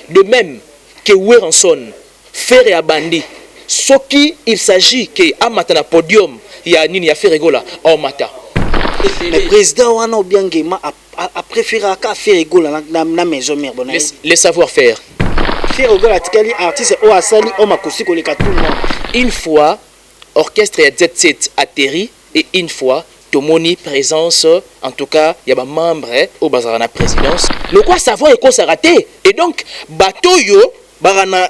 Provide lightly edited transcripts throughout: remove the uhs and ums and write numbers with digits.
De même que Weranson, Fer et Abandi, ce qui il s'agit que Amatana podium, il y a Nini, il y a Ferregola, en Mata. Le président Wana Obiangema a préféré à faire Egola dans la maison mère. Les savoir-faire. Faire Egola, artiste ou Asali, ou Makosi, tout le monde. Une fois, orchestre et jet atterri, et une fois, Tomoni présence, en tout cas, il y a des membres au bazar la présidence. Le quoi savoir et quoi ça raté. Et donc, bateau yo, barana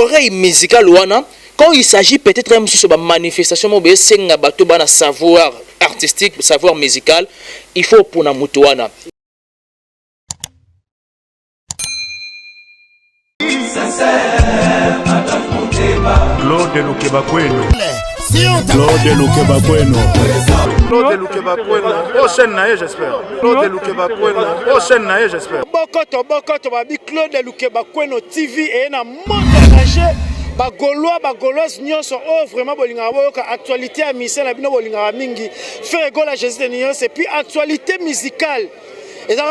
oreille musicale wana, quand il s'agit peut-être même sur une manifestation, c'est un bateau bana savoir artistique, savoir musical, il faut pour na mutuana. Claude Lukebakweno. Claude Lukebakweno. Claude Lukebakweno. Prochaine naïe, j'espère. Claude Lukebakweno. Prochaine naïe, j'espère. Bokoto, babi Claude Lukebakweno TV et na montage. Bagoloise nyonso oh vraiment bolinga boyoka actualité à mission na bino bolinga mingi faire gola Jésus de nyonso et puis actualité musicale et ça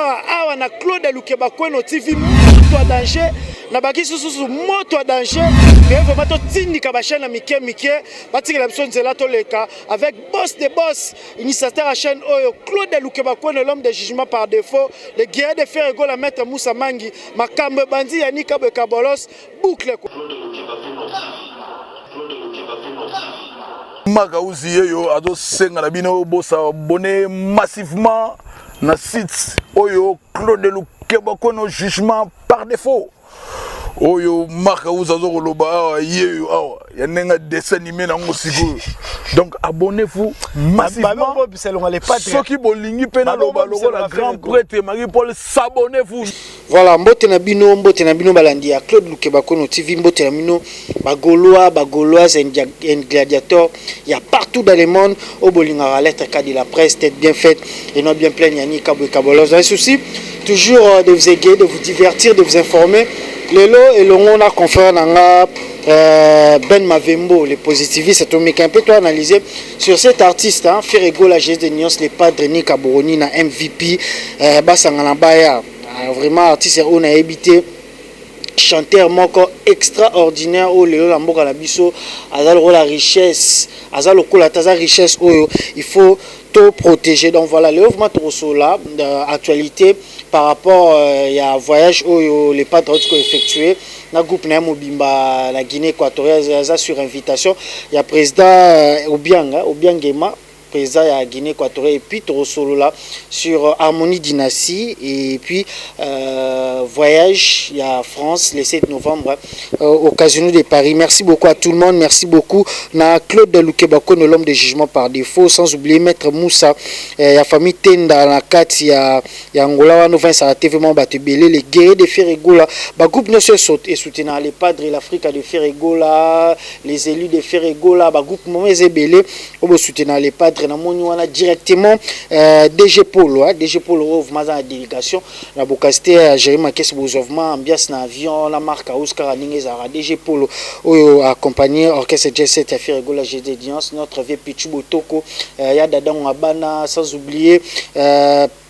awa na Claude Lukebakweno TV moto danger na baki susu moto danger mais vraiment to tindika ba chaîne mike batikela biso nzela to leka avec boss de boss initiateur à chaîne oyo Claude Lukebakweno l'homme de jugement par défaut le guerrier de faire gola maître Moussa Mangi makambe bandi yanika bekabolos boucle Magauzi yeyo ado senga na bino bosa abonné massivement na site oyo Claude Lukebakweno jugement par défaut. Oyo Magauzi azo koloba yeyo awa ya nenga dessin animé na ngosiko. Donc abonnez-vous massivement. Soki bolingi pena loba logo la grand prêtre Marie-Paul, s'abonnez-vous. Voilà, mbote na bino balandi ya Claude Lukebakweno TV, mbote na bino bagoloise un gladiateur, il y a partout dans le monde au bolinga lettre cas de la presse tête bien faite et non bien pleine yani kabo kabolos. Un souci toujours de vous égayer, de vous divertir, de vous informer. Lelo et on a conféré nanga Ben Mavembo, les positivistes, c'est un peu toi analyser sur cet artiste, hein, Ferregola Jésus de Nyons, les padres Nika Boroni, na MVP, Basangalambaya, vraiment artiste on a habité. Chanteur moko extraordinaire au Léo Lamboka la biso azalo la richesse azalo kola taza richesse oyo il faut tout protéger. Donc voilà Léo vraiment trop là actualité par rapport il y a voyage oyo les patriotes qui ont effectué na groupe na Mobimba la Guinée équatoriale sur invitation il y a président Obiangema président de la Guinée équatoriale et puis solo là sur Harmonie Dynastie et puis voyage il y a France le 7 novembre au Casino de Paris. Merci beaucoup à tout le monde, merci beaucoup na Claude Lukebakweno l'homme de jugement par défaut, sans oublier maître Moussa la famille Tenda la 4 il y a Angola Nouvin ça a été vraiment battu belé les guerriers de Ferregola ba groupe ne se saute et soutenir les padres de l'Afrique de Ferregola les élus de Ferregola ba groupe mauvais belé au soutenir les padres directement DG Polo vraiment dans la délégation la bocasté à gérer ma caisse bozovement ambiance na avion la marque Oscar Ningezara DG Polo accompagné orchestre Jet Set à Ferregola GD Diance notre vieux Pichu Botoko ya Dadon Abana sans oublier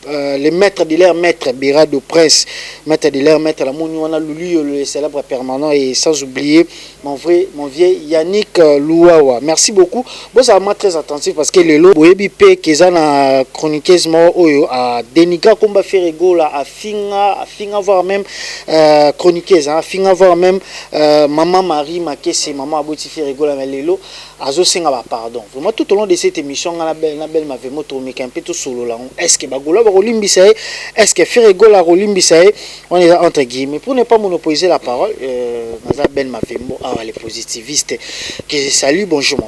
les maîtres de l'air maître Birado Prince maître de l'air maître la Mouniwana Lulu le célèbre permanent et sans oublier mon vieux Yannick Louawa. Merci beaucoup. Bon ça m'a très attentif parce que le lot boyebi pe kezana chroniqueuse mo oyo a dénigra combat Ferregola a finga voir même chroniqueuse a finga voir même maman Marie Makese maman aboti Ferregola mais lelo azo senga ba pardon. Vraiment tout au long de cette émission na belle m'avait motomika un peu tout solo là. Est-ce que bagola Rolimbisae, est-ce que Ferregola Rolimbisae, on est là entre guillemets pour ne pas monopoliser la parole, Ben Mavembo, les positivistes, que je salue, bonjour.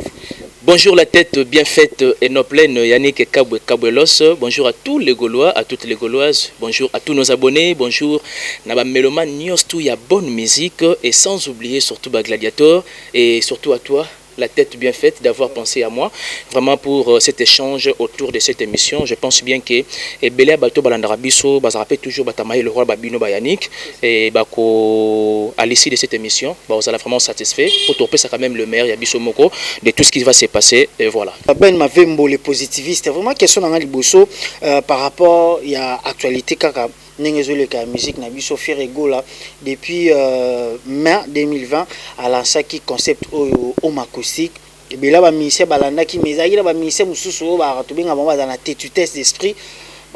Bonjour la tête bien faite et non pleine, Yannick Kabwelos. Bonjour à tous les Gaulois, à toutes les Gauloises. Bonjour à tous nos abonnés. Bonjour Naba Meloman News, tout il y a bonne musique et sans oublier surtout Gladiator et surtout à toi. La tête bien faite d'avoir pensé à moi vraiment pour cet échange autour de cette émission. Je pense bien que Belé Bato Balandarabiso rappelle toujours Batamaï le roi Babino Bayanik et Bako à l'issue de cette émission vous allez vraiment satisfait pour tourner ça quand même le maire Yabiso Moko de tout ce qui va se passer et voilà. Ben Mavembo les positivistes vraiment question dans Liboso par rapport il y a actualité kaka n'engezoleka la musique na biso Ferregola depuis mai 2020 a lancé qui concept home acoustique et bien là ba ministère balanda qui mais il ba ministère mususu ba to benga ba na tête d'esprit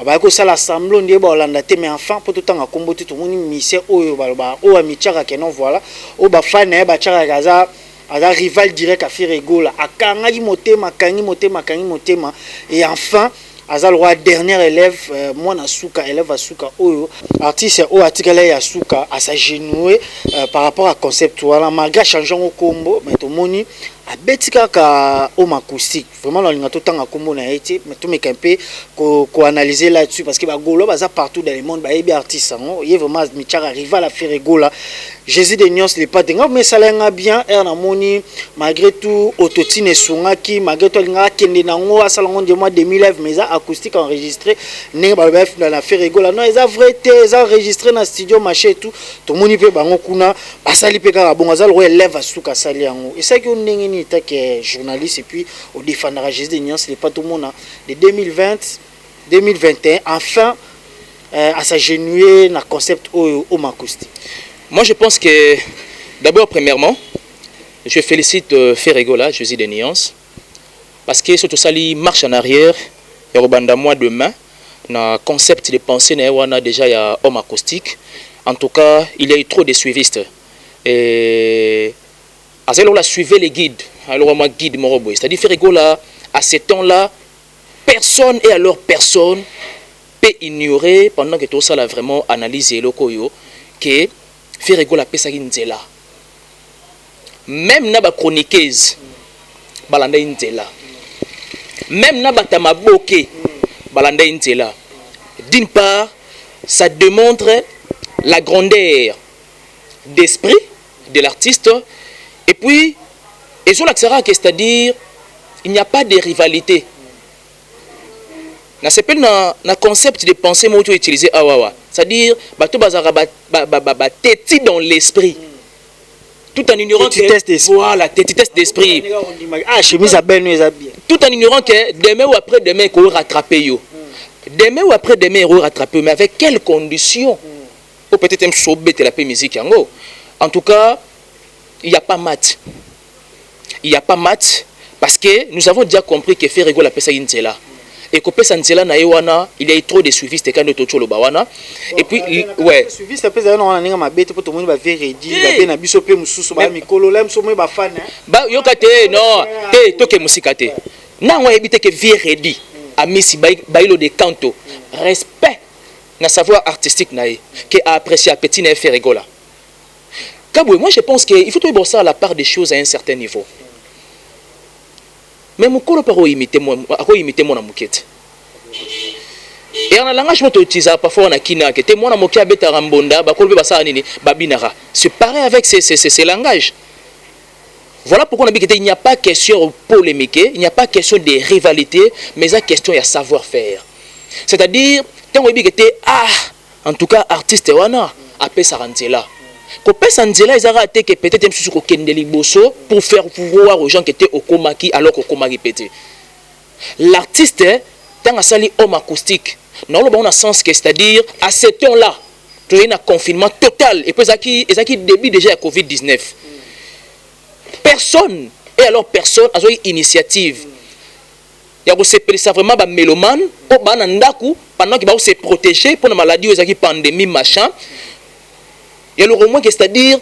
ba ko sala semblant ndie ba olanda te mais enfin pour tout temps a kombo tout moni ministère oyo ba o amichaka kenon voilà o ba fan ba chaka kaza ada rival direct à Ferregola akangaki motema kangi motema et enfin Azal roi dernier élève moi na suka élève à suka oyo artiste o atikala ya suka à s'agenouer par rapport à concept wala malgré changeant au combo mais to moni abetika ka home acoustique vraiment la linga to tanga combo na été mais to meka un peu ko analyser là-dessus parce que ba golo baza partout dans le monde ba yebi artiste ngo ye vraiment michara rival à Ferregola Jésus de Nyons les pas denga mais ça lenga bien er na moni malgré tout autotine sunga ki malgré tout linga kende na ngo asala ngo de mois 2009 mais acoustique enregistré ne ba bef dans la Ferregola non ils a vrai ils a enregistré dans studio marché tout to moni pe bango kuna basali pe ka bon azal roi élève à suka sali yango et ça que ndenge ni que journaliste et puis au défendra Jésus de Nyons les pas tout le monde de 2020 2021 enfin à s'agenouiller na concept au acoustique. Moi, je pense que, d'abord, premièrement, je félicite Ferregola, Jésus de Nyons, parce que surtout ça, il marche en arrière, et au mois demain, le concept de pensée, on a déjà un homme acoustique. En tout cas, il y a eu trop de suivistes. Et alors, on a suivi les guides, alors on a guide Moroboy. C'est-à-dire, Ferregola, à ce temps-là, personne et alors personne peut ignorer, pendant que tout ça a vraiment analysé le koyo, que Ferregola pesa nzela même na ba chroniqueuse balanda nzela même na ba tamaboke balanda nzela d'une part ça démontre la grandeur d'esprit de l'artiste et puis et sur l'accès c'est-à-dire il n'y a pas de rivalité na s'appelle na concept de pensée moto utilisé awawa c'est-à-dire bato bazara ba tête dans l'esprit tout en ignorant que voilà tête d'esprit ah chemise à ben bien tout en ignorant que demain ou après demain qu'on rattraper yo demain ou après demain on rattraper mais avec quelles conditions ou peut-être même sauber la musique yango en tout cas il y a pas match parce que nous avons déjà compris que Ferregola pesa inzela et que pesa nzela na yewana il y a trop de suivistes quand to cholo bawana et puis ouais suiviste pesa na ninga mabete pour tout le monde ba véredi ba be na biso pe mususu ba mikolo lem so mo ba fan ba yokate non te toke musika te na ngo ebite que véredi amisi bailo de canto respect na savoir artistique na ye que apprécier petit na Ferregola Kabwe moi je pense que il faut trouver ça à la part des choses à un certain niveau. Mais mon corps pas imiter moi na mukete. Et en langage moto utiliser parfois na kina que moi na mokia beta rambonda ba kolbe ba sa nini ba binara. Se pareil avec ces langages. Voilà pourquoi on a dit qu'il n'y a pas question polémique, il n'y a pas question de rivalité, mais la question il y a savoir-faire. C'est-à-dire tant on dit que en tout cas artiste wana appelle ça rentela. Kopé Sanzela ils ont raté que peut-être même sur Kendeli Bosso pour faire voir aux gens qui étaient au Komaki alors qu'au Komaki pété. L'artiste tant à sali homme acoustique. Non le bon sens que c'est-à-dire à ce temps-là, tu es un confinement total et puis ils qui début déjà à Covid-19. Personne et alors personne a eu initiative. Il y a ça vraiment ba mélomane au banandaku pendant qu'il va se protéger pour la maladie aux pandémie machin. Il y a le roman qui c'est-à-dire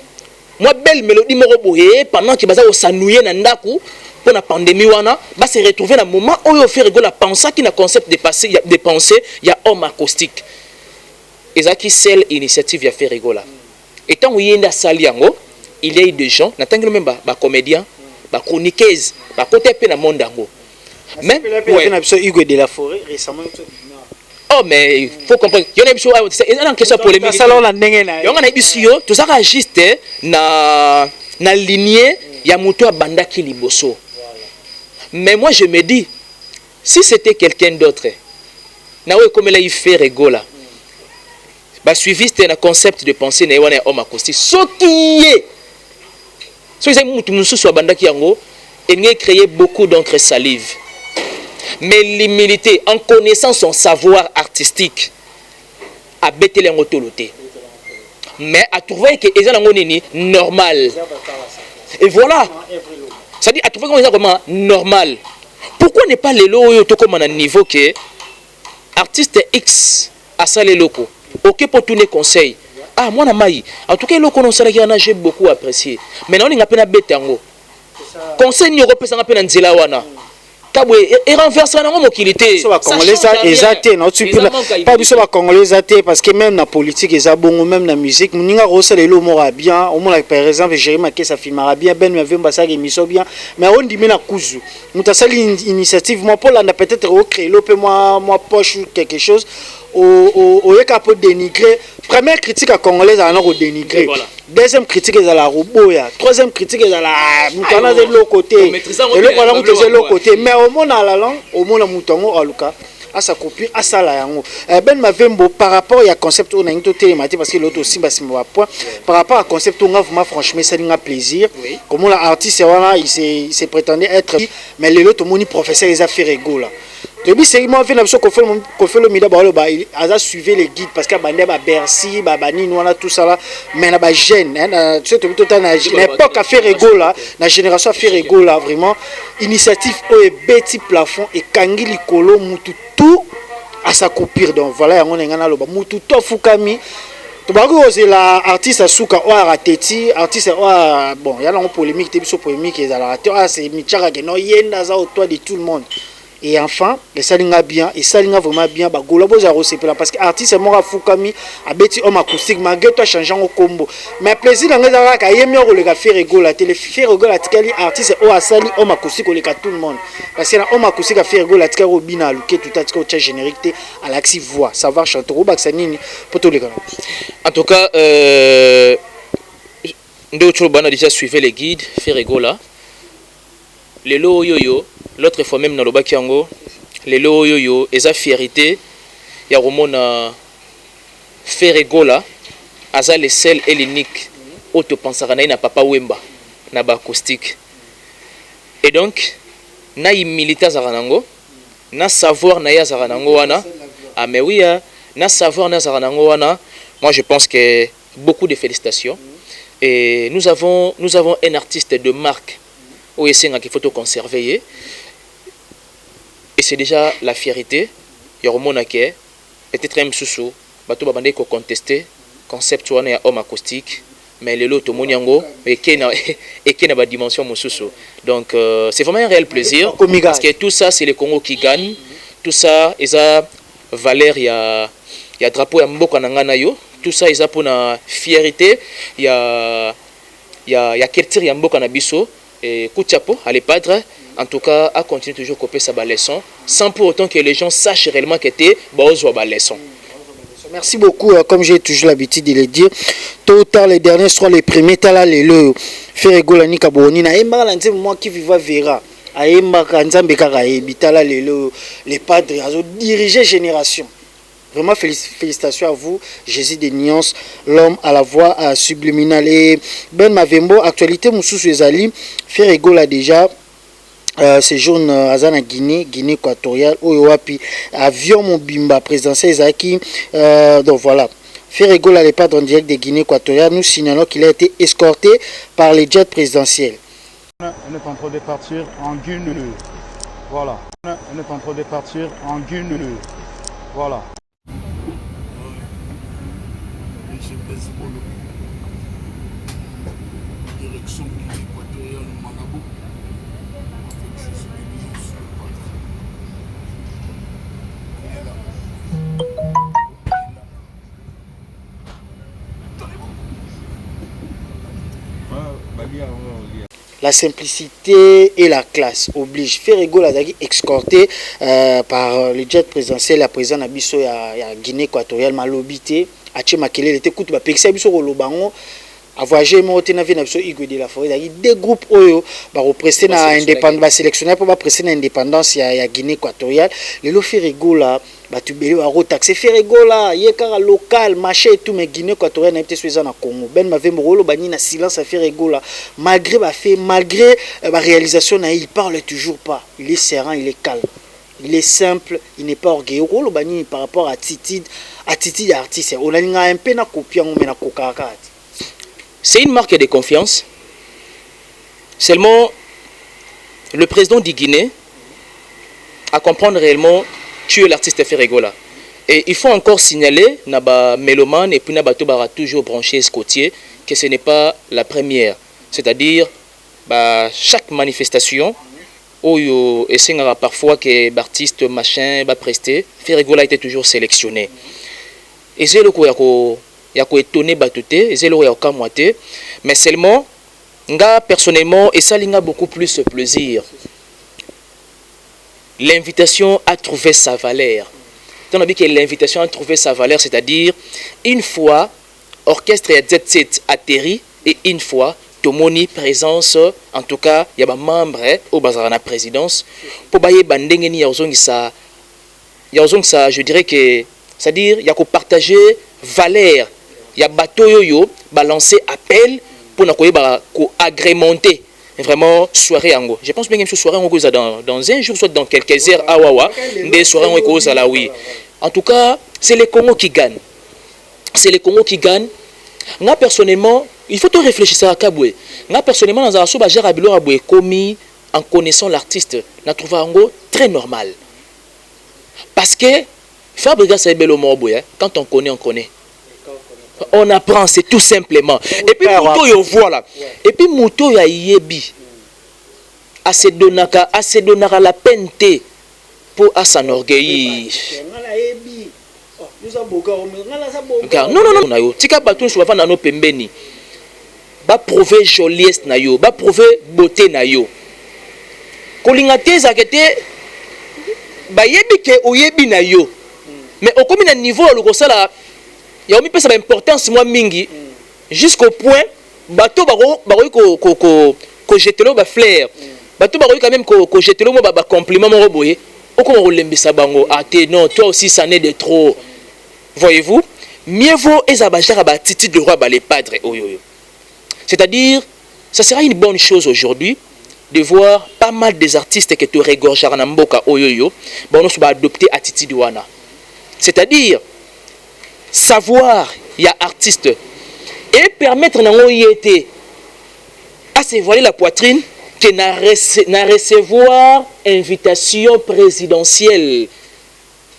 moi belle mélodie mo boye pendant qu'il va s'annouiller na ndaku pour la pandémie wana va se retrouver dans moment où il fait rigoler la pensée qui na concept de passer de penser il y a homme acoustique. Et ça qui seule initiative il a fait rigoler. Et tant où il y a saliango il y a eu des gens n'attendent même ba comédiens ba chroniqueuses ba côté pe na monde dango même Hugo de la Forêt récemment. Oh mais il faut comprendre il y a une question polémique ça là on a ndenge na yo ngana bisio tout ça juste na lignée ya moto abandaki liboso. Mais moi je me dis si c'était quelqu'un d'autre na we comme là il fait rigoler ba suiviste na concept de pensée na wana homme acoustique ce qui est so ils mutu mususu abandaki yango et créer beaucoup d'encre salive. Mais l'humilité, en connaissant son savoir artistique, a bêté les ngotoloté. Mais à trouver que les gens nini normal. Et voilà. C'est-à-dire à trouver que comment normal. Pourquoi n'est pas les lots comme un niveau que artiste X a ça les locaux. Ok pour tourner conseil. Ah moi na mai. En tout cas les locaux on sait que j'ai beaucoup apprécié. Maintenant on a peine à bêter ngo. Conseil n'y aura pas ça peine nzela wana. Et renverser dans mon qualité. Ça va congolais ça exacté non tu peux pas du ça va congolais exacté parce que même la politique et ça bon même la musique ninga rosa les lots mora bien au moins par exemple Jérémy Maké ça filmera bien Ben me vemba ça émission bien mais on dit na kuzu mutasali initiative moi pour là peut-être recréer l'op moi poche ou quelque chose au yeka pour dénigrer première critique à congolaise à non dénigrer deuxième critique est à la roboya troisième critique est à la mutana de l'autre côté et le voilà de l'autre côté mais au monde à la langue au monde à moutongo à Luka à sa copie à ça là yango Ben Mavembo par rapport il y a concept on a une télématique parce que l'autre aussi bah c'est point par rapport à concept on a vraiment franchement ça n'a plaisir comme l'artiste voilà il s'est prétendait être mais l'autre monde professeur ils a fait rigolo là. Depuis c'est moi fait l'absence qu'on fait le mida bah il a suivi les guides parce que bandé bah Bercy bah Bani nous on a tout ça là mais na bah jeune hein tu sais tout le temps na l'époque a fait rigolo là la génération a fait rigolo là vraiment initiative au beti plafond et kangi likolo mutu tout à sa copie donc voilà on est ngana loba mutu to fukami to ba ko la artiste asuka o arateti artiste o bon il y a une polémique te polémique et la c'est michara que no yenda za au toit de tout le monde. Et enfin, les salinga bien, et salinga vraiment bien, bah Golabo Zaro c'est parce que artiste mora Fukami a bêti homme acoustique malgré toi changeant au combo. Mais plaisir dans les arabes, il y a mieux le gars faire rigolo, la télé faire rigolo, la tkali artiste o asali homme acoustique au les tout le monde. Parce que homme acoustique a fait rigolo, la tkali robina luke tout à tkali au générique à l'axi voix, savoir chanter au baksanini pour tous les gars. En tout cas, d'autres bandes déjà suivi les guides, faire rigolo. Les lots yo l'autre fois même dans le Bakiango, les lots yo et sa fierté, il y a romona Ferregola, aza le seul et l'unique auto pensera na papa Wemba na ba acoustique. Et donc na imilita zaranango, na savoir na ya zaranango wana, ah mais oui na savoir na zaranango wana, moi je pense que beaucoup de félicitations et nous avons un artiste de marque où il faut conserver et c'est déjà la fierté il y a peut-être même sous bato babande ko contester concept wana ya homme acoustique mais le lot moniango et qui na ba dimension mususu donc c'est vraiment un réel plaisir parce que tout ça c'est le Congo qui gagne tout ça ils a valeur il y a drapeau ya mboka na ngana yo tout ça ils a pour na fierté il y a culture ya mboka na biso et coup de chapeau à les padres en tout cas à continuer toujours copier sa leçon sans pour autant que les gens sachent réellement que t'es ba leçon. Merci beaucoup comme j'ai toujours l'habitude de le dire tôt ou tard les derniers seront les premiers tala le faire golani kaboni na emba la moi qui vivra verra aemba kanzambe kaka ebitala les padres azo diriger génération. Vraiment félicitations à vous, Jésus des Nuances, l'homme à la voix subliminale. Et Ben Mavembo, actualité Moussous Ezali, Ferregola déjà, séjour à Guinée équatoriale, Oyoapi, avion Mobimba, présidentiel Ezaki, donc voilà. Ferregola, les padres en direct de Guinée équatoriale, nous signalons qu'il a été escorté par les jets présidentiels. On est en train de partir en Guinée. Voilà. On est en train de partir en Guinée. Voilà. Direction Guinée équatoriale Malabo. Avec Jésus de Nuance, le Pâtre. Il est là. La simplicité et la classe obligent. Ferregola Zaki escorté par le jet présidentiel à présent à Bisso à Guinée équatoriale Malobité. Ache Makele était écoute ba pexia Bisso Rolobango. A voyager monter na vie na Bisso Igwe de la Forêt. Il y a deux groupes oyo ba représenter na indépendance ba sélectionner pour ba prester na indépendance ya Guinée équatoriale. Le lo Ferregola ba tubeli ba rotaxer Ferregola yekara local marché et tout mais Guinée équatoriale na été sueza na Congo. Ben Mavembo rolo bani na silence à Ferregola malgré ba fait malgré ba réalisation na il parle toujours pas. Il est serein, il est calme. il est simple, il n'est pas orgueilleux. Par rapport à attitude artiste, on a un peu na copie mais na kokaka. C'est une marque de confiance. Seulement, le président du Guinée à comprendre réellement tu es l'artiste Ferregola. Et il faut encore signaler, Naba Mélomane et puis Naba Tobara toujours branché Scotier, que ce n'est pas la première. C'est-à-dire, chaque manifestation, où il y a parfois que l'artiste machin va prester, Ferregola était toujours sélectionné. Et c'est le coup il y a étonné Batoté, et c'est le coup mais seulement, personnellement, et ça a beaucoup plus de plaisir. L'invitation a trouvé sa valeur. L'invitation a trouvé sa valeur, c'est-à-dire une fois orchestre et jet atterri et une fois Tomoni présence, en tout cas il y a des membres au bazar la présidence pour bailler bandengeni ça je dirais que c'est-à-dire il y a qu'on partager valeur, il y a bateau yo balancer appel pour qu'on agrémenter vraiment soirée ango. Je pense bien que soirée ango dans un jour soit dans quelques heures à Wawa des soirées ango à la oui. En tout cas, c'est les Congos qui gagnent. C'est les Congos qui gagnent. Moi, personnellement, il faut tout réfléchir à Kaboué. Moi, personnellement, dans un soba, j'ai raboué commis en connaissant l'artiste. Je trouve Ango très normal. Parce que, Fabriga, c'est bel mot, quand on connaît, on connaît. On apprend, c'est tout simplement. Et puis, Mouto, yo voilà. Et puis, Mouto, ya yebi. Assez donaka la peine pour s'enorgueillir. Non. Tika batou souvent na no pembeni. Ba prouver joliesse na yo, ba prouver beauté na yo. Kolinga te zakete ba yebi ke oyebi na yo. Mais au comme na niveau le kosala ya omi pesa ba importance moi mingi jusqu'au point bato ko jeter ba fleur. Bato quand même ko jeter mo ba compliment mo boye. Non, toi aussi ça n'est de trop. Voyez-vous, mieux vaut attitude de roi les padres. C'est-à-dire, ça sera une bonne chose aujourd'hui de voir pas mal des artistes qui te regorgent à Namboka oyoyo, on va adopter attitude wana. C'est-à-dire savoir il y a artiste et permettre à se voiler la poitrine que na recevoir invitation présidentielle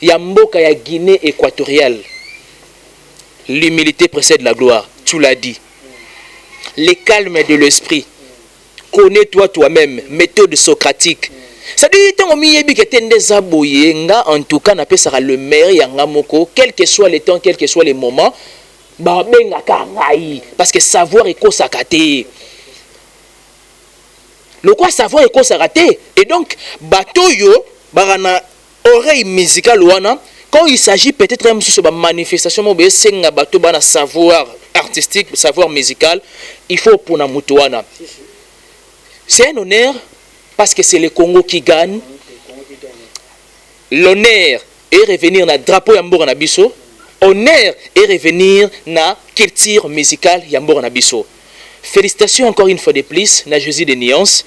Yamboka ya Guinée équatoriale. L'humilité précède la gloire, tu l'as dit. Le calme de l'esprit. Connais-toi toi-même, méthode socratique. Ça dit tant miyebi que tende zaboye nga en tout cas na pesa le maire yanga moko quel que soit le temps, quel que soit les moments, ba benga ka ngai parce que savoir est consacré. Le quoi savoir est consacré et donc bateau yo barana oreille musicale wana quand il s'agit peut-être même sur une manifestation mo be senga bateau bana savoir artistique, savoir musical, il faut pour na mutuana. C'est un honneur parce que c'est le Congo qui gagne. L'honneur est revenir na drapeau Yamboka na biso. Honneur est revenir na culture musicale Yamboka na biso. Félicitations encore une fois de plus, na Jésus de nuances.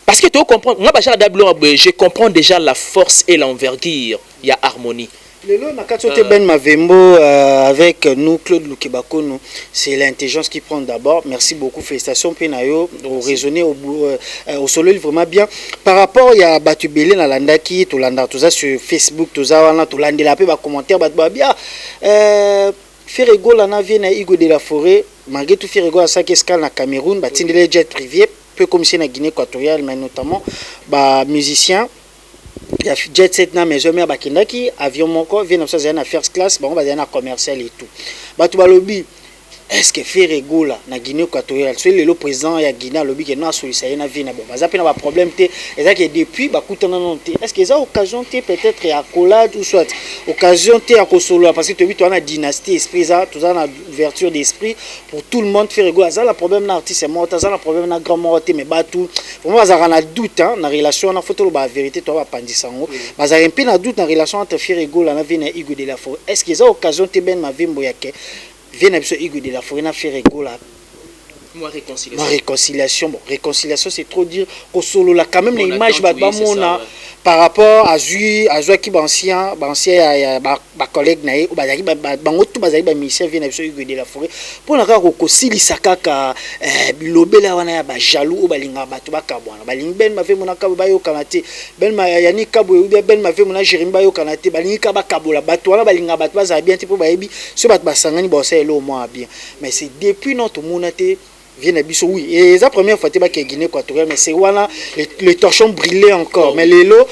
Parce que tu comprends, moi je comprends déjà la force et l'envergure. Il y a harmonie. Lelo na katote Ben Mavembo avec nous Claude Lukebakono, c'est l'intelligence qui prend d'abord. Merci beaucoup, félicitations Penayo, au raisonner au solo vraiment bien. Par rapport il y a Batubele na landaki, to landa to ça sur Facebook, to ça wana to landela pe ba commentaire ba bien. Ferrego la na vient na Igo de la Forêt, malgré tout Ferrego à sa escale na Cameroun, ba tindele jet privé, peu comme c'est na Guinée équatoriale mais notamment ba musicien il y a jet set na maison mais bakindaki avion moko vient na ça na first class bon ba na commercial et tout batu balobi est-ce que Ferrego là na Guinée équatoriale c'est le président ya Guinée lobby que na solution na vie na bon baza pe na ba problème té et ça que depuis ba kutana non té est-ce que ça occasion té peut-être à collade ou soit occasion té à solo parce que tu vis toi na dynastie esprit ça tout ça na ouverture d'esprit pour tout le monde Ferrego ça la problème na artiste mort ça la problème na grand mort mais batu pour moi ça na doute hein na relation na photo ba vérité toi ba pandisango baza un peu na doute na relation entre Ferrego là na vie na Igo de la Forêt est-ce que ça occasion té Ben Mavembo yake vient absolument Igo de la Forêt na Ferrego là. Moi réconciliation. Réconciliation, bon, réconciliation c'est trop dire qu'au solo là quand même l'image va mona par rapport à qui ancien collègue naé ou bazaki bango tout bazaki ba mission vient biso Hugo de la Forêt pour na ko silisa kaka bilobela wana ya ba jaloux ou balinga bato bakabwana balingi ben mafe mona kabo bayo kanate ben ma yani kabo ou ben mafe mona Jérémy bayo kanate balingi ka bakabola bato wana balinga bato baza bien tipo bayebi so bato basangani bossa elo moins bien mais c'est depuis notre monate vient biso oui et la première fois que Guinée équatoriale mais c'est wana les torchons brillaient encore mais les lots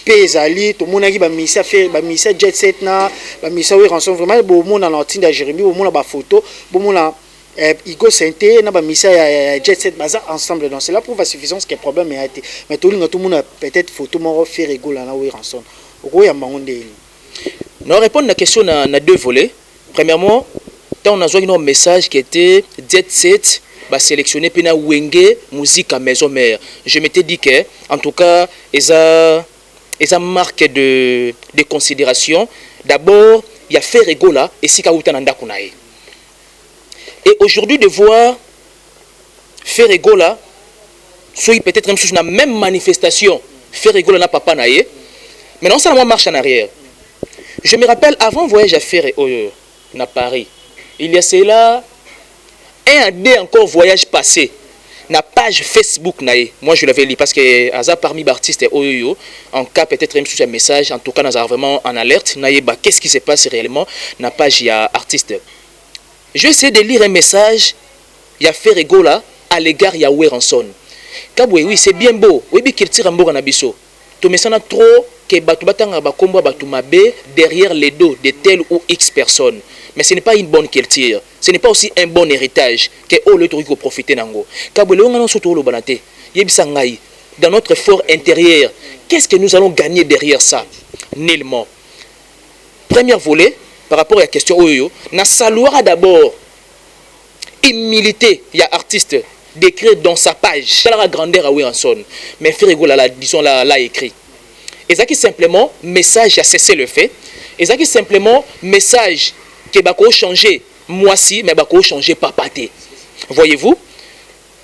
Pézali tout le monde a dit missa fait missa jet set na missa oui rançon vraiment beau monde en antin de Jérémy beau monde ba photo beau monde Igo Sainté na missa jet set baza ensemble donc c'est là prouve à suffisance que problème a été mais tout le monde a peut-être photo mon fait rigolo na oui rançon au ya bangonde non répondre à la question na deux volets premièrement tant on a joué un message qui était jet set bah sélectionner pena wenge musique à maison mère je m'étais dit que en tout cas esa marque de considération d'abord il y a fait rigola et si kauta nanda kunae et aujourd'hui de voir faire rigola soit peut-être même chose la même manifestation faire rigola na papa nae mais non ça moi marche en arrière je me rappelle avant voyage à faire na Paris il y a cela un à deux encore voyage passé na page Facebook nae moi je l'avais lu parce que Aza parmi les artistes oyo en cas peut-être même sur un message en tout cas Aza vraiment en alerte nae bah qu'est-ce qui se passe réellement na page il y a artiste je vais essayer de lire un message il y a fait rigola à l'égard ya Weranson kabwe oui c'est bien beau oui bi qu'il tire en na biso to mesana trop que batu batanga ba kombo batu mabe derrière les dos de telle ou X personnes mais ce n'est pas une bonne culture ce n'est pas aussi un bon héritage que oh le truc profiter nango kabwele ngana soto lo banate yebisa ngai dans notre fort intérieur qu'est-ce que nous allons gagner derrière ça nullement premier volet par rapport à la question oyo na saluera d'abord humilité il y a artiste d'écrire dans sa page la grandeur à Weranson mais Ferrigo là disons là écrit et ça qui simplement message à cesser le fait et ça qui simplement message que bako changer moi si mais bako changer papaté voyez-vous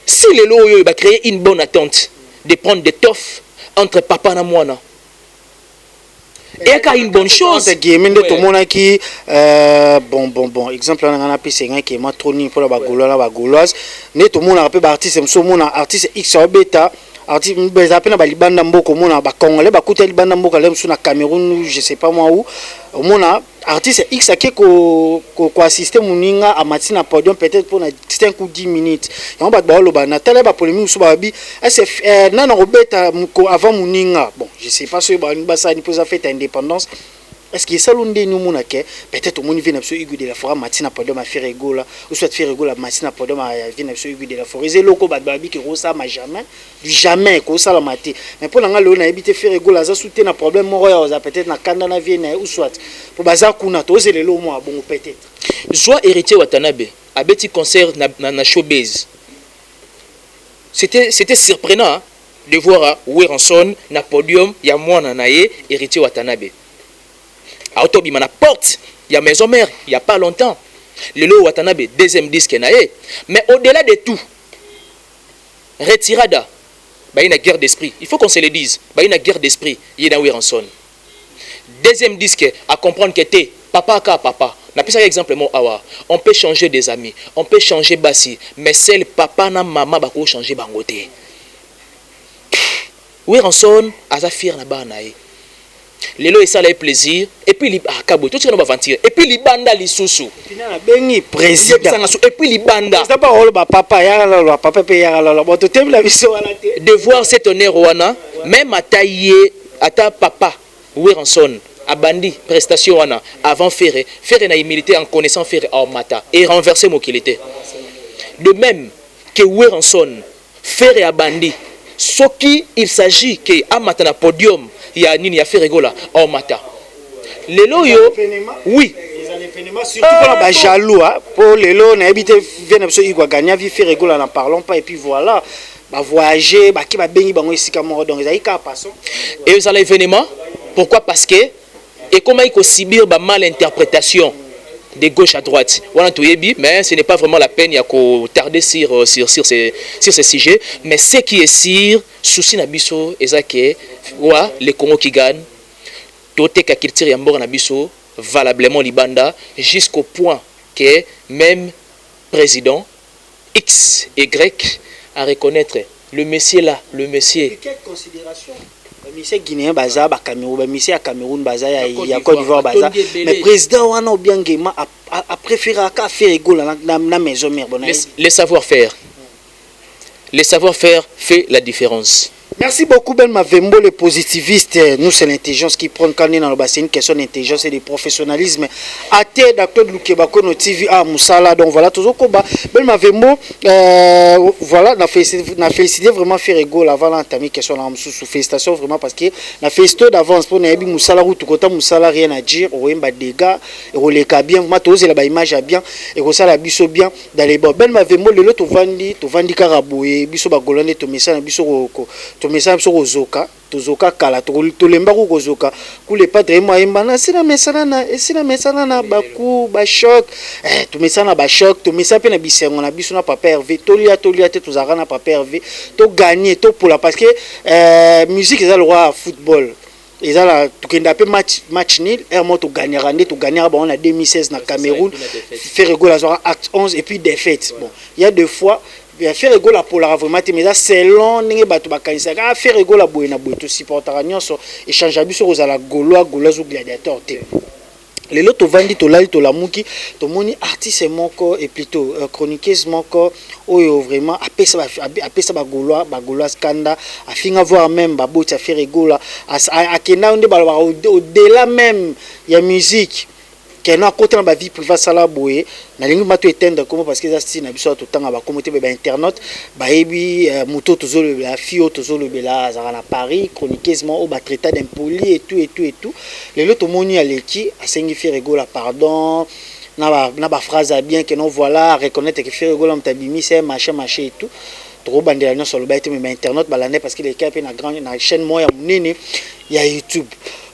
si les loyo va créer une bonne attente de prendre des toffes entre papa et moi et quand une bonne chose tout monde qui bon exemple on a pissé qui est matroni pour la bagoloise mais tout le monde a peu artiste artiste X bêta artiste bezapena balibanda mboko mona ba congolais ba kuta libanda mboka lem suna Cameroun je sais pas moi où mona artiste X a ko assister muninga a matina podium peut-être pour 5 ou 10 minutes on ba ba loba na tele ba polémique so ba bi est nana robeta avant muninga bon je sais pas si ba ça ni pour ça fait indépendance est-ce que ça l'onde nous mona que peut-être au monde vient sur Hugo de la Forêt matina podium a faire rigola ou soit faire rigola matina podium a vient sur Hugo de la Forêt c'est loko ba bi que ça ma jamais ko ça la maté mais pour nga le na habité faire rigola ça soutenir un problème moro ça peut-être na kanda na vie ou soit pour bazar kuna to c'est le lo moi bon peut-être Joie héritier Watanabe a petit concert na showbiz c'était surprenant hein, de voir Weranson na podium ya mwana nae héritier Watanabe autobi mana porte il y a maison mère il y a pas longtemps le lo Watanabe deuxième disque nae mais au-delà de tout retirada ba une guerre d'esprit il faut qu'on se le dise ba une guerre d'esprit yena Weranson deuxième disque à comprendre que t'es papa ka papa n'a pas exemple mon awa on peut changer des amis on peut changer basi mais seul papa na maman ba ko changer bangote Weranson aza fier na ba nae lelo et ça le plaisir et puis li akabo tout ce qu'on va aventure et puis li banda li susu finana bengi président et puis li banda c'est pas rôle ba papa ya la papa pe ya la bon to tem la vision wana te de voir cet honneur wana même ataye ata papa Weranson abandi prestation wana avant faire na humilité en connaissant faire en mata et renverser mon qu'il était de même que Weranson faire abandi ce qui il s'agit que amata na podium il y a nini ya fait rigola en mata lelo yo oui surtout pour la jaloux pour lelo na habité vient absolument il va gagner vie fait rigola n'en parlons pas et puis voilà ba voyager ba ki ba bengi bango isika moko donc ça ka passons et ça l'événement pourquoi parce que et comment il faut subir ba mal interprétation de gauche à droite voilà tout yebi mais ce n'est pas vraiment la peine il y a qu'au tarder sur ces sujets mais ce qui est sûr souci na biso ezake wa le Congo qui gagne tote ka culture ya mboka na biso valablement libanda jusqu'au point que même président X Y à reconnaître le monsieur là, le monsieur. Quelle considération? Le monsieur guinéen baza ba Cameroun, le monsieur à Cameroun baza ya Côte d'Ivoire baza. Mais président wana Obiangema a préféré à faire égaux na maison mère. Le savoir-faire. Le savoir-faire fait la différence. Merci beaucoup Ben Mavembo, le positiviste. Nous c'est l'intelligence qui prend quand on est dans le bassin, une question d'intelligence et de professionnalisme. À terre d'acteur de Lukebako no TV à Moussala. Donc voilà toujours combat. Ben Mavembo, voilà, n'a félicité vraiment faire égaux avant l'entamer question là sous félicitations vraiment parce que n'a félicité d'avance pour Nabi Moussala ou tout côté Moussala rien à dire, au yemba dégâts, au les cas bien, vraiment tous la image à bien et au ça la biso bien dans les bords. Ben Mavembo le lot to vandi karaboué, biso ba golane to message biso message sur Ozoka, Tozoka Kala, Tolemba Ozoka, Koule Padre Moyemba, c'est la mesana, et c'est la mesana, Bakou, Bachok, tu mets ça na Bachok, tu mets ça na Bissé, on a bis na papa Hervé, Tolia, tu as na papa Hervé, tu gagné, tu pour la parce que musique est le roi football. Et là, tu as match nul, tu gagneras, on a 2016 na Cameroun, faire rigolo à acte 11 et puis défaite. Bon, il y a deux fois. Faire égaux la polara vraiment mais c'est long n'engé bato bakanisa faire égaux la boye na boye tout supportera nyonso échange abi sur la gaulois ou gladiateur te les lots to vandi to lali to lamuki to moni artiste moko et plutôt chroniqueuse moko oyo vraiment apesa ba gaulois skanda afinga voir même ba boti faire égaux la akena onde ba au-delà même ya musique qui na côté na vie privée sala boye na lingi mato éteindre comment parce que ça si na biso tout temps ba communauté ba internet ba ebi moto tozolo la fio tozolo bela za na Paris chroniqueusement au ba traité d'impoli et tout les loto moni aleki asengi faire rigolo pardon na ba phrase bien que non voilà reconnaître que faire rigolo mtabimi c'est machin et tout trop bandela non sur le ba mais internet ba l'année parce que les cas na grande na chaîne moya munene ya YouTube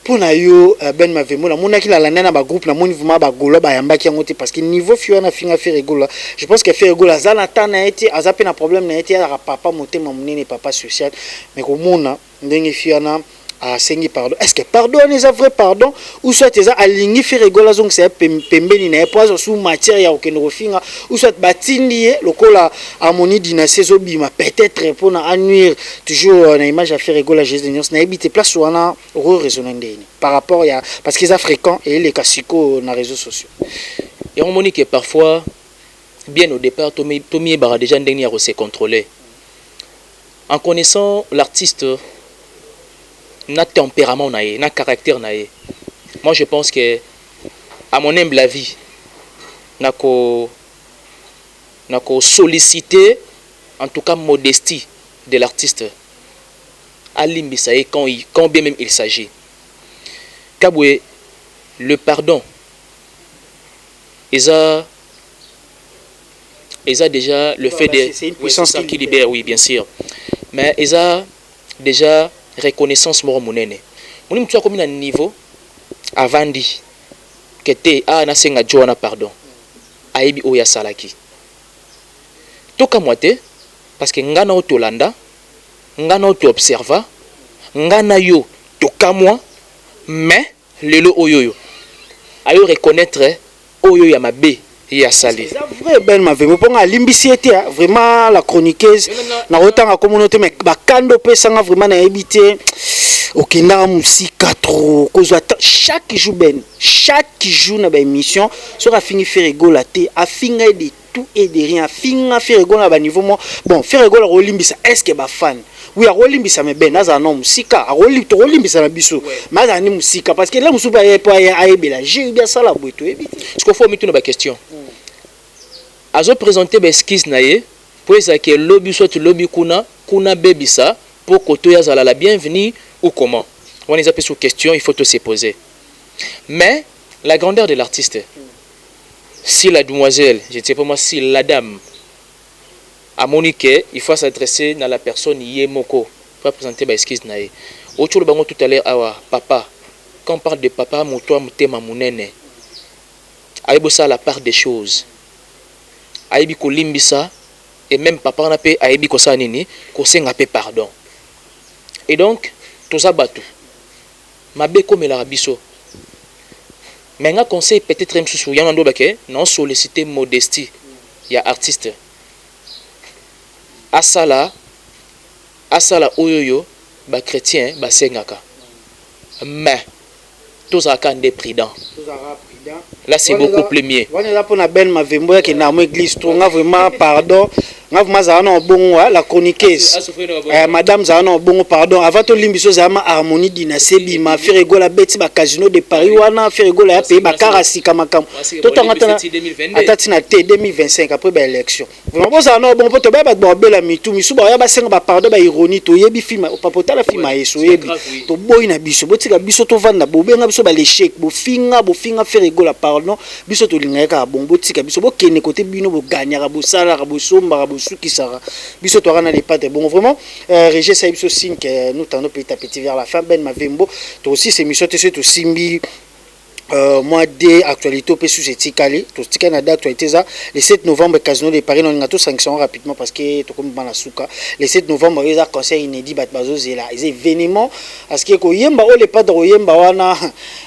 pour na yo Ben Mavembo na mona ki la nana ba groupe na moni vraiment ba golo ba yamba ki ngote parce que niveau fio na finga faire rigolo je pense que faire rigolo za na ta na été azape na problème na été ya papa motema munene papa social mais ko mona ndenge fio na a sengi pardon est-ce que pardon les a vrai pardon ou soit eza alingi faire rigolo donc c'est pembeni na poison sous matière ya okendo finga ou soit batindi lokola harmonie dynastie zobima peut-être pour na nuire toujours na image à faire rigolo Jésus de na habité place wana raisonner ndeni par rapport ya parce qu'ils sont fréquents et les casiko na réseaux sociaux et on monique parfois bien au départ Tommy bara déjà ndeni à se contrôler en connaissant l'artiste na tempérament naé, na caractère naé. Moi je pense que à mon humble avis nako solliciter en tout cas modestie de l'artiste alimbisa et quand bien même il s'agit Kabwe le pardon ils a déjà le fait de c'est une puissance qui libère oui bien sûr mais ils a déjà reconnaissance moro munene moni mtu akomi na niveau avandi kete na senga jona pardon aibi oya salaki toka moite parce que ngana otolanda ngana oto observa ngana yo toka moi mais lelo oyoyo ayo reconnaître oyo ya mabe ya sali c'est vrai Ben Mavembo pour alimbisi était vraiment la chroniqueuse na otanga communauté mais bakando pesanga vraiment na habité okenda musika trop cause chaque jour na ba émission sur a fini faire rigolo te a finga de tout et de rien finga faire rigolo na ba niveau bon faire rigolo rolimbisa est-ce que ba fan oui a rolimbisa mais ben aza non musika a rolimbisa na biso mais aza ni musika parce que là musuba a ebela j'ai bien ça la boito ebité ce qu'il faut mettre une question azo présenter ba esquisse naé pour ça que lobby soit lobby kuna bebisa pour que tu yazala la bienvenue ou comment on les appelle sous question il faut te se poser mais la grandeur de l'artiste si la demoiselle je ne sais pas moi si la dame à Monique il faut s'adresser à la personne yemoko pour présenter ba esquisse naé autour bango tout à l'heure awa papa quand on parle de papa moto mutema munene aibo ça la part des choses aibi ko limbisa et même papa na pe aibi ko sa nini ko senga pe pardon et donc toza bato mabe komela biso mais nga conseil peut-être même sous yana ndo bake non solliciter modestie ya artiste asala oyoyo ba chrétien ba sengaka mais tozaka ndé prudent. Là, c'est beaucoup plus mieux. On est là pour la belle mavembo qui n'a pas église. On a vraiment pardon. On a vraiment bon la chroniqueuse. Madame Zana bon pardon. Avant tout l'imbisso Zama harmonie dynastie ma faire rigoler la bête ba casino de Paris wana faire rigoler ya pays ba karasi kamakam. Tout en attendant atatina T 2025 après ba élection. Vraiment bon Zana bon poto ba bela mitu misu ba ya ba senga ba pardon ba ironie to yebi film papota la film yeso yebi. To boy na biso botika biso to vanda bo benga biso ba l'échec bo finga faire rigoler pardon biso to lingaka bon botika biso bo kene côté bino bo gagnaka bo sala bo somba bo Sukisara. Biso to rana les pattes bon vraiment Régé Saïbso signe que nous tendons petit à petit vers la fin Ben Mavembo to aussi ces missions c'est to simbi mois d'actualité au sous etikali to tika na d'actualité ça le 7 novembre Casino de Paris on a tout sanction rapidement parce que to comme bana suka le 7 novembre il y a concert inédit bat bazo zela les événements parce que ko yemba o le pas de yemba wana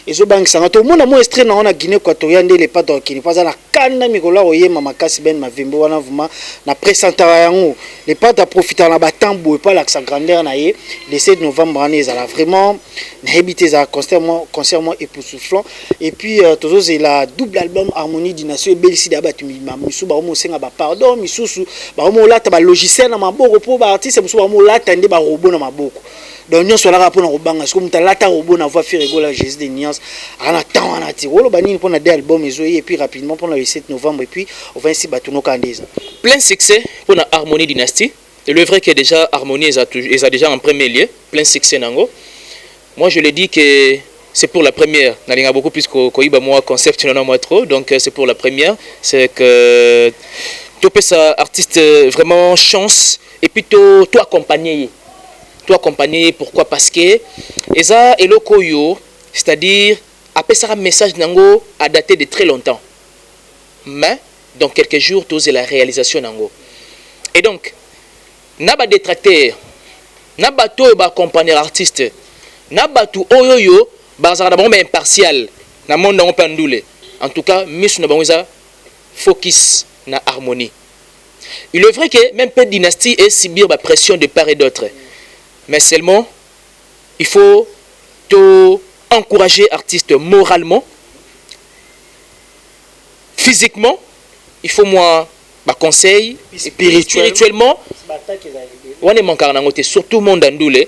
ezo bank sanga to mona mo extrait na Guinée équatoriale les pas de qui ne pas na kana mikola o yemba makasi Ben Mavembo wana vraiment na présentera yango les pas de profiter na batambo et pas la grandeur na ye le 7 novembre on est là vraiment na habité ça concert moi époustouflant. Et puis toujours c'est la double album Harmonie Dynastie et Belsi d'abatu misu ba mo senga ba pardon misusu ba mo lata ba logiciel na maboko po ba artiste musu ba mo lata ndé ba robot na maboko donc nyonso la rapona robanga comme ta lata robot na voix faire rigoler Jésus de Niance ana temps ana ti rolo banini pour na deux albums et puis rapidement pour le 7 novembre et puis on va ainsi batuno kandeza plein succès pour la Harmonie Dynastie et le vrai que déjà Harmonie est déjà en premier lieu plein succès nango moi je le dis que c'est pour la première. Il y a beaucoup plus que moi concept, non moi trop. Donc c'est pour la première. C'est que tu peux ça artiste vraiment chance et puis tu accompagner. Tu accompagner pourquoi parce que et ça et le koyo, c'est-à-dire après ça un message nango a daté de très longtemps. Mais dans quelques jours tu as la réalisation nango. Et donc n'a pas détracteur, n'a pas to ba accompagner l'artiste, n'a pas tout oyoyo bazara bon mais impartial na monde on pendule en tout cas miss na bangoza focus na harmonie il est vrai que même peu dynastie et subir la pression de part et d'autre mais seulement il faut te encourager artiste moralement physiquement il faut moi ba conseil spirituellement on est manquant na ngote surtout monde andule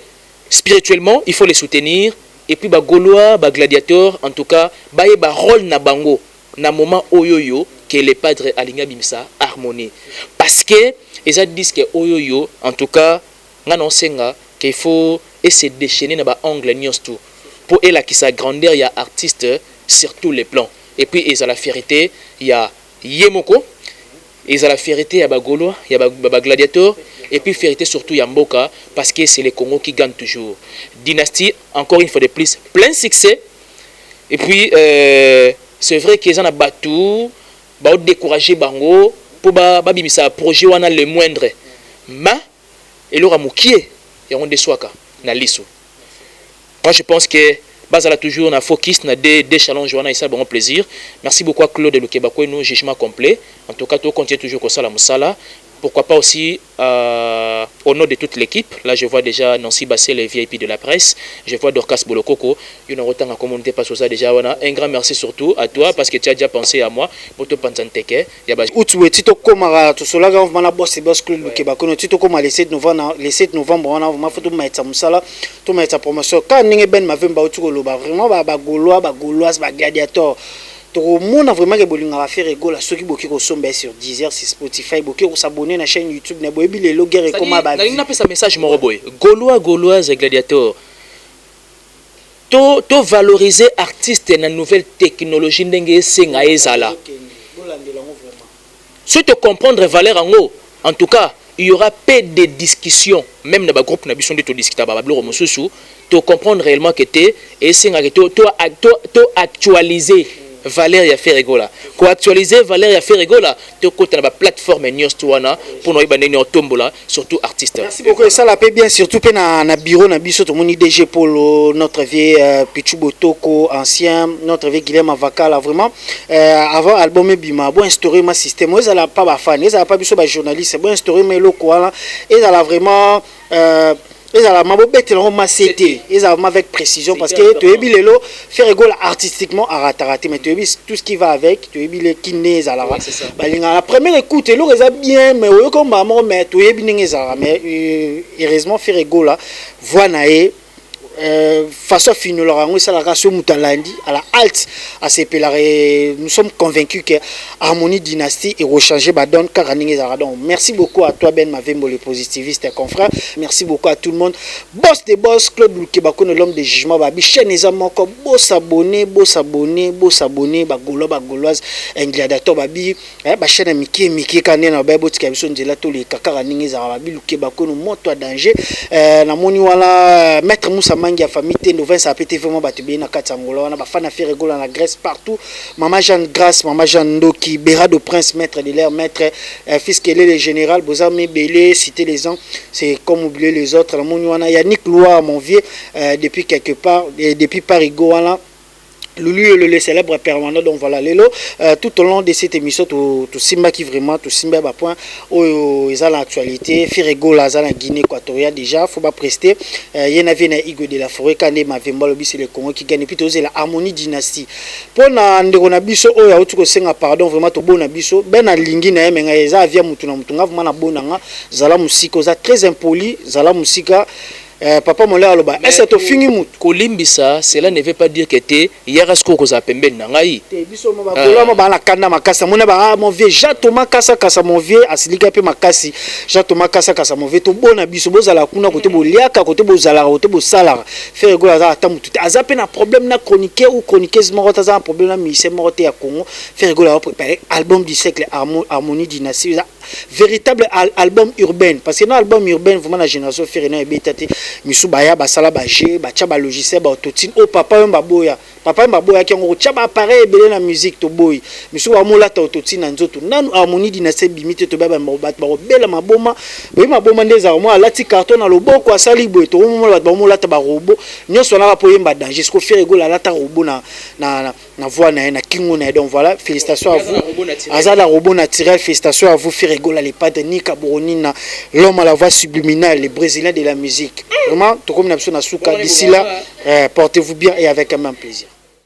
spirituellement il faut les soutenir. Et puis ba Gaulois, ba gladiateur, en tout cas, ba rôle na bango na moment oyoyo que les padres alinga bimsa harmonie. Parce que ils disent que oyoyo, en tout cas, ngana senga qu'il faut essayer de déchaîner na ba angle nyos tout. Pour elle qui sa grandeur, il y a artiste sur tous les plans. Et puis ils ont la fierté, il y a Yemoko, ils ont la fierté, il y a ba Gaulois, il y a ba gladiateur. Et puis fierté surtout Yamboka parce que c'est les Congo qui gagnent toujours. Dynastie, encore une fois de plus, plein succès. Et puis c'est vrai qu'ils en ont battu, bah découragé bango pour babimisa projet wana le moindre. Mais et leur amoukié, et on déçoit na liso. Moi je pense que Bazala toujours na focus na des challenges wana et ça bon plaisir. Merci beaucoup à Claude Lukebako et nous jugement complet. En tout cas, tout continue toujours comme ça la musala. Pourquoi pas aussi au nom de toute l'équipe. Là, je vois déjà Nancy Bassé, les VIP de la presse. Je vois Dorcas Bolokoko. Il y a autant à communauté parce que ça déjà. Un grand merci surtout à toi parce que tu as déjà pensé à moi. Pour te penser Tito Komara, tout cela, on va bosser boss Claude Lukebako. Tito Komara, le 7 novembre, on a fait tout mettre musala, tout mettre promotion. Quand n'engé ben ma vemba autour de vraiment ba Gaulois, ba Gauloise, ba gladiateur. Tout le monde a vraiment que faire rigoler ceux qui boquent au sommet sur Deezer, sur Spotify, boquent au s'abonner à la chaîne YouTube, ne boit les logueurs et comment bah. Il n'a pas ce message mon boy. Gaulois, Gauloise et gladiateur. To valoriser artiste dans nouvelle technologie n'engé senga ezala. Si tu comprendre valeur en haut, en tout cas, il y aura peu de discussions, même dans le groupe n'abison de tout discuter bah bloro mosusu, tu comprendre réellement que tu et senga que tu actualiser valeur ya Ferregola ko actualiser valeur ya Ferregola to kota na plateforme nyostwana pour nous ibandeni otombola surtout artiste. Merci beaucoup, ça la paie bien surtout pe na bureau na biso to moni DG Polo, notre vieux Pichu Botoko ancien, notre vieux Guillaume Avakala vraiment avant album bima bon instaurer ma système, ils ala pas ba fan, ils ala pas biso ba journaliste, bon instaurer mes locaux là, ils ala vraiment ils ala mabobete na ma CT, ils ala avec précision parce que tu ebi lelo faire rigole artistiquement à rater mais tu ebi tout ce qui va avec, tu ebi les kinés ala balinga la première écoute lo reza bien mais oyo comme ba mo mais tu ebi ninga za mais heureusement faire rigole là voix nae façon finir leur ça la ratio mutalandi à la halte à ces pèlerins nous sommes convaincus que Harmonie Dynastie et rechanger badon karaninge zaradon. Merci beaucoup à toi Ben Mavembo le positiviste et confrère, merci beaucoup à tout le monde, boss des boss Claude Lukebako l'homme de jugement babi chaîne les amis encore beau s'abonner ba gauloise un gladiateur babi ba chaîne Mickey kané na ba botika biso ndela to les karaninge zarababi Lukebako no moto danger na moni wala maître Moussa Mangia famille T90 ça a pété vraiment battu bien na Katsangola on a ba fan faire rigoler la Grèce partout maman Jeanne Grasse maman Jeanne Ndoki Béra de Prince maître de l'air maître fils qu'elle est le général Bozamé Belé citer les gens c'est comme oublier les autres la moniwana Yannick Loa mon vieux depuis quelque part depuis Parigo là Lulu le célèbre permanent donc voilà lelo tout au long de cette émission tout simba qui vraiment tout simba ba point ils ont l'actualité Ferrego la za na Guinée équatoriale déjà faut pas prester yena vena Igo de la forêt kane Mavemba lobi c'est le Congo qui gagne puis la Harmonie Dynastie pour na ndeko na biso oyo autu ko senga pardon vraiment to bona biso ben alingi na yemenga eza avia mutu na mutu ngava na bonanga zala musiko za très impoli zala musika papa molé aloba est-ce que fingi mut kolimbisa cela ne veut pas dire que te yarasko ko za pembeni na ngai te biso mo ba kolama ba na kanda makasa mona ba mon vieux Jatoma kasa mon vieux asilika pe makasi Jatoma kasa mon vieux to bona biso bozala kuna kote boliaka kote bozala kote bosala faire go za ata mutu aza pe na problème na chroniqueur ou chroniqueuse morota za problème na mise morota ya Congo faire go la préparer album du siècle Harmonie Dynastie véritable album urbain parce que dans album urbain vraiment la génération faire na ebetate misu baya basala baje bacha ba logiciel ba autotune o papa yomba boya ki ngo cha ba appareil belé na musique to boy misu wa mola ta autotune na nzoto nanu Harmonie Dynastie bimite to baba mbat ba bela maboma ndeza mo alati carton na loboko asali boy to mo ba mola ta ba robot nyonso na po yemba danger ce ko faire ego la ta robot na voix na kingo na donc voilà félicitations à vous azala robot naturel félicitations à vous faire ego la les pas de Nika Boronina l'homme à la voix subliminale les brésiliens de la musique vraiment tout comme na souka d'ici là portez-vous bien et avec un même plaisir.